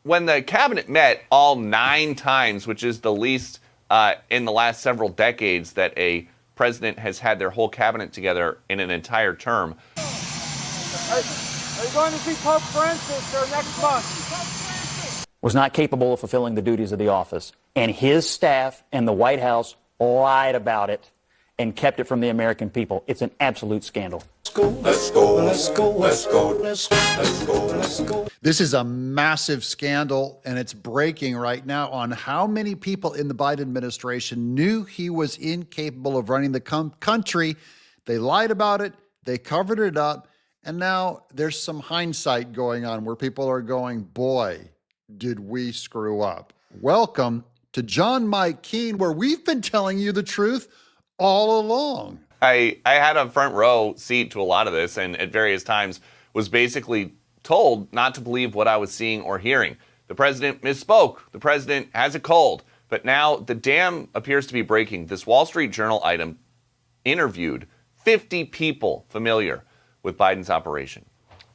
when the cabinet met all 9 times, which is the least in the last several decades that a president has had their whole cabinet together in an entire term. Are you going to see Pope Francis next month? Was not capable of fulfilling the duties of the office. And his staff and the White House lied about it and kept it from the American people. It's an absolute scandal. Let's go, let's go, let's go, let's go, let's go, let's go. This is a massive scandal, and it's breaking right now on how many people in the Biden administration knew he was incapable of running the country. They lied about it, they covered it up, and now there's some hindsight going on where people are going, boy, did we screw up. Welcome to John Mike Keene, where we've been telling you the truth all along. I had a front row seat to a lot of this, and at various times was basically told not to believe what I was seeing or hearing. The president misspoke. The president has a cold. But now the dam appears to be breaking. This Wall Street Journal item interviewed 50 people familiar with Biden's operation.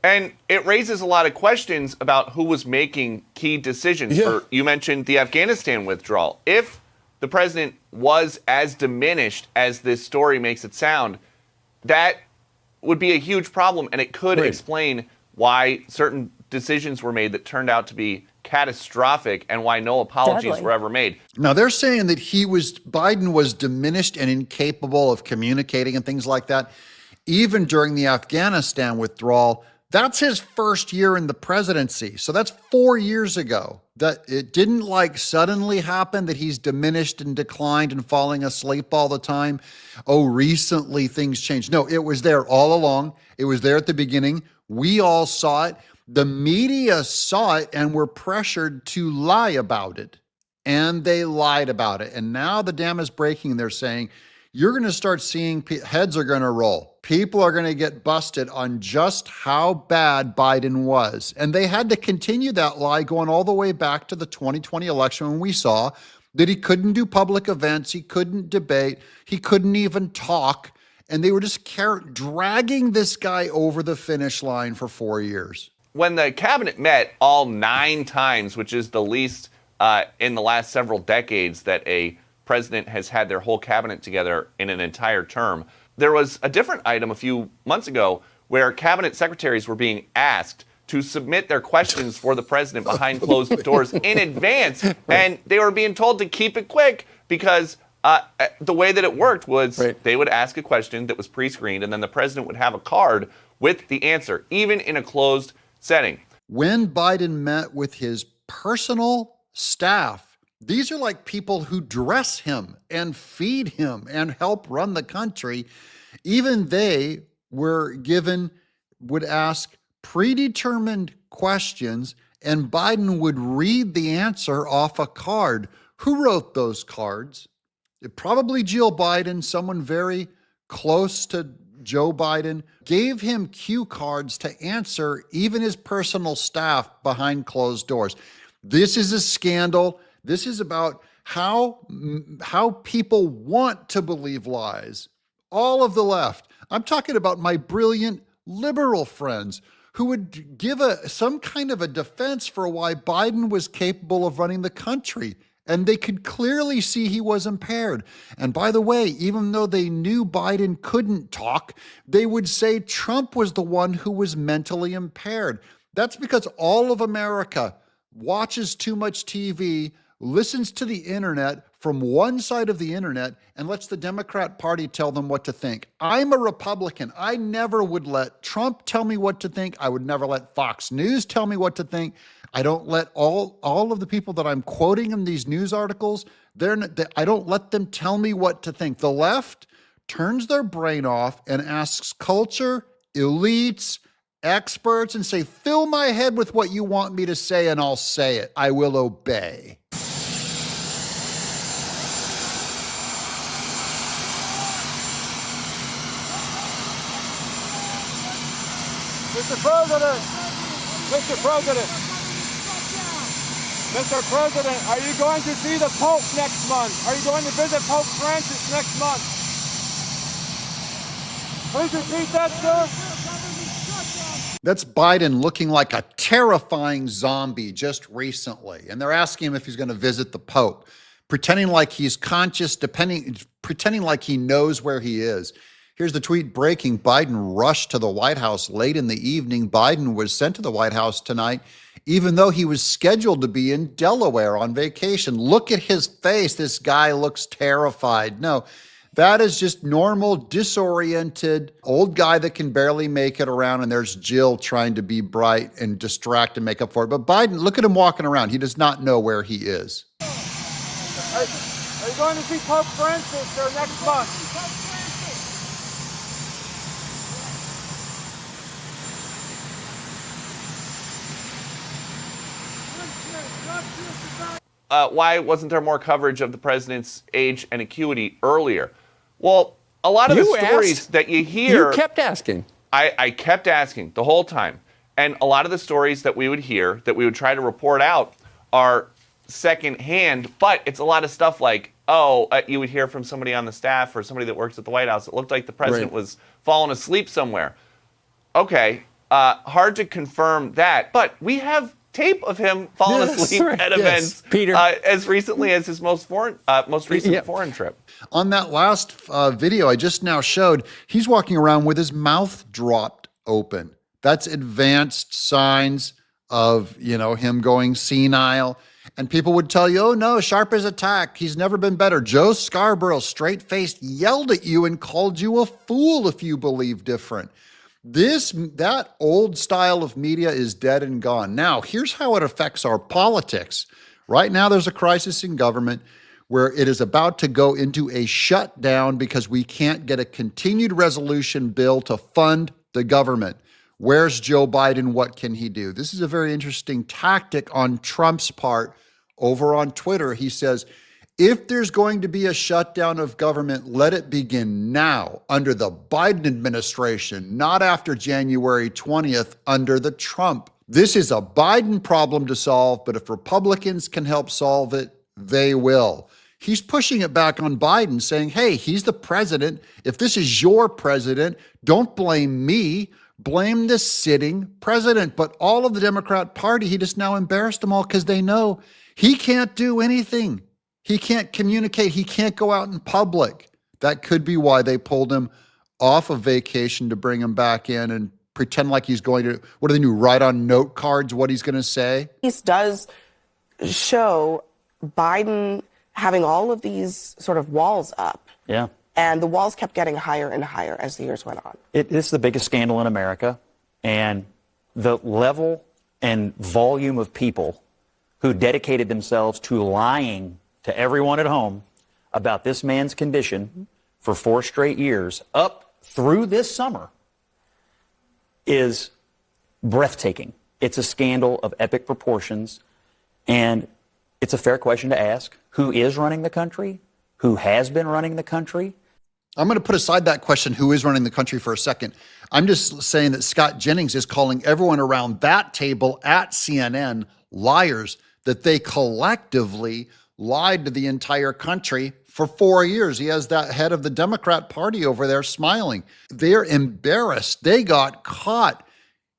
And it raises a lot of questions about who was making key decisions. You mentioned the Afghanistan withdrawal. If the president was as diminished as this story makes it sound, that would be a huge problem, and it could explain why certain decisions were made that turned out to be catastrophic and why no apologies were ever made. Now, they're saying that Biden was diminished and incapable of communicating and things like that, even during the Afghanistan withdrawal. That's his first year in the presidency. So that's 4 years ago. That it didn't suddenly happen that he's diminished and declined and falling asleep all the time. Oh, recently things changed. No, it was there all along. It was there at the beginning. We all saw it. The media saw it and were pressured to lie about it. And they lied about it. And now the dam is breaking and they're saying, you're going to start seeing heads are going to roll. People are going to get busted on just how bad Biden was. And they had to continue that lie going all the way back to the 2020 election when we saw that he couldn't do public events, he couldn't debate, he couldn't even talk. And they were just dragging this guy over the finish line for 4 years. When the cabinet met all 9 times, which is the least in the last several decades that a president has had their whole cabinet together in an entire term, there was a different item a few months ago where cabinet secretaries were being asked to submit their questions for the president behind closed doors in advance, and they were being told to keep it quick because the way that it worked was they would ask a question that was pre-screened, and then the president would have a card with the answer, even in a closed setting. When Biden met with his personal staff, these are like people who dress him and feed him and help run the country. Even they would ask predetermined questions, and Biden would read the answer off a card. Who wrote those cards? Probably Jill Biden, someone very close to Joe Biden, gave him cue cards to answer even his personal staff behind closed doors. This is a scandal. This is about how people want to believe lies. All of the left. I'm talking about my brilliant liberal friends who would give some kind of a defense for why Biden was capable of running the country. And they could clearly see he was impaired. And by the way, even though they knew Biden couldn't talk, they would say Trump was the one who was mentally impaired. That's because all of America watches too much TV, listens to the internet from one side of the internet, and lets the Democrat Party tell them what to think. I'm a Republican. I never would let Trump tell me what to think. I would never let Fox News tell me what to think. I don't let all of the people that I'm quoting in these news articles, I don't let them tell me what to think. The left turns their brain off and asks culture, elites, experts, and say, fill my head with what you want me to say and I'll say it. I will obey. Mr. President, Mr. President, Mr. President, are you going to see the Pope next month? Are you going to visit Pope Francis next month? Please repeat that, sir. That's Biden looking like a terrifying zombie just recently. And they're asking him if he's going to visit the Pope, pretending like he's conscious, pretending like he knows where he is. Here's the tweet breaking. Biden rushed to the White House late in the evening. Biden was sent to the White House tonight, even though he was scheduled to be in Delaware on vacation. Look at his face. This guy looks terrified. No, that is just normal, disoriented, old guy that can barely make it around. And there's Jill trying to be bright and distract and make up for it. But Biden, look at him walking around. He does not know where he is. Are you going to see Pope Francis next month? Why wasn't there more coverage of the president's age and acuity earlier? Well, a lot of the stories that you hear... You kept asking. I kept asking the whole time. And a lot of the stories that we would hear, that we would try to report out, are secondhand, but it's a lot of stuff like, you would hear from somebody on the staff or somebody that works at the White House. It looked like the president was falling asleep somewhere. Okay, hard to confirm that, but we have tape of him falling asleep at events, Peter, as recently as his most recent foreign trip. On that last video I just now showed, he's walking around with his mouth dropped open. That's advanced signs of, him going senile. And people would tell you, oh no, Sharp is attacked. He's never been better. Joe Scarborough, straight-faced, yelled at you and called you a fool if you believe different. That old style of media is dead and gone. Now, here's how it affects our politics. Right now, there's a crisis in government where it is about to go into a shutdown because we can't get a continued resolution bill to fund the government. Where's Joe Biden? What can he do? This is a very interesting tactic on Trump's part over on Twitter. He says, if there's going to be a shutdown of government, let it begin now under the Biden administration, not after January 20th under the Trump. This is a Biden problem to solve, but if Republicans can help solve it, they will. He's pushing it back on Biden, saying, hey, he's the president. If this is your president, don't blame me. Blame the sitting president. But all of the Democrat Party, he just now embarrassed them all because they know he can't do anything. He can't communicate. He can't go out in public. That could be why they pulled him off of vacation to bring him back in and pretend like he's going to, what do they do, write on note cards what he's going to say? This does show Biden having all of these sort of walls up. Yeah. And the walls kept getting higher and higher as the years went on. This is the biggest scandal in America. And the level and volume of people who dedicated themselves to lying to everyone at home about this man's condition for 4 straight years up through this summer is breathtaking. It's a scandal of epic proportions. And it's a fair question to ask. Who is running the country? Who has been running the country? I'm going to put aside that question, who is running the country, for a second. I'm just saying that Scott Jennings is calling everyone around that table at CNN liars, that they collectively lied to the entire country for 4 years. He has that head of the Democrat Party over there smiling. They're embarrassed. They got caught.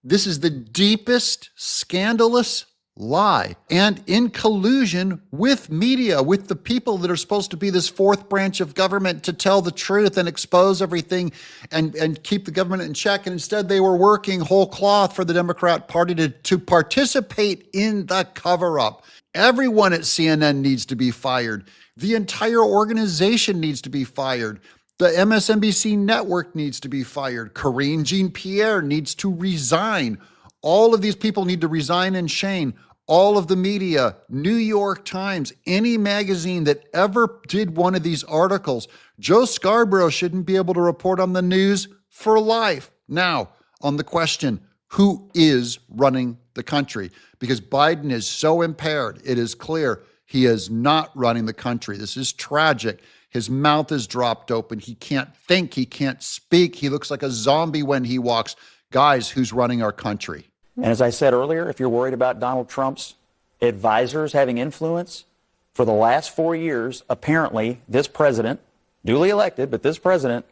This is the deepest scandalous lie, and in collusion with media, with the people that are supposed to be this fourth branch of government to tell the truth and expose everything and keep the government in check. And instead they were working whole cloth for the Democrat Party to participate in the cover-up. Everyone at CNN needs to be fired. The entire organization needs to be fired. The MSNBC network needs to be fired. Karine Jean-Pierre needs to resign. All of these people need to resign in shame. All of the media, New York Times, any magazine that ever did one of these articles, Joe Scarborough shouldn't be able to report on the news for life. Now, on the question, who is running the country? Because Biden is so impaired, it is clear he is not running the country. This is tragic. His mouth is dropped open. He can't think. He can't speak. He looks like a zombie when he walks. Guys, who's running our country? And as I said earlier, if you're worried about Donald Trump's advisors having influence, for the last 4 years, apparently this president, duly elected, but this president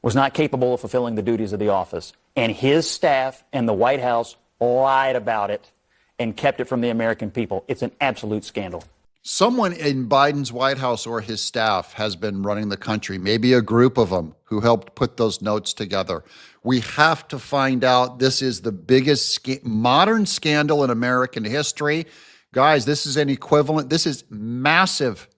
was not capable of fulfilling the duties of the office. And his staff and the White House lied about it and kept it from the American people. It's an absolute scandal. Someone in Biden's White House or his staff has been running the country, maybe a group of them who helped put those notes together. We have to find out. This is the biggest modern scandal in American history. Guys, this is an equivalent. This is massive,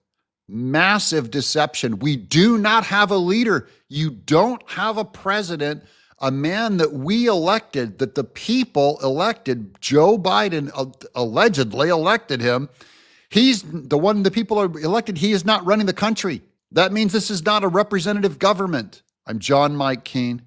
massive deception. We do not have a leader. You don't have a president, a man that we elected, that the people elected. Joe Biden allegedly elected him. He's the one the people are elected. He is not running the country. That means this is not a representative government. I'm John Mike Keene.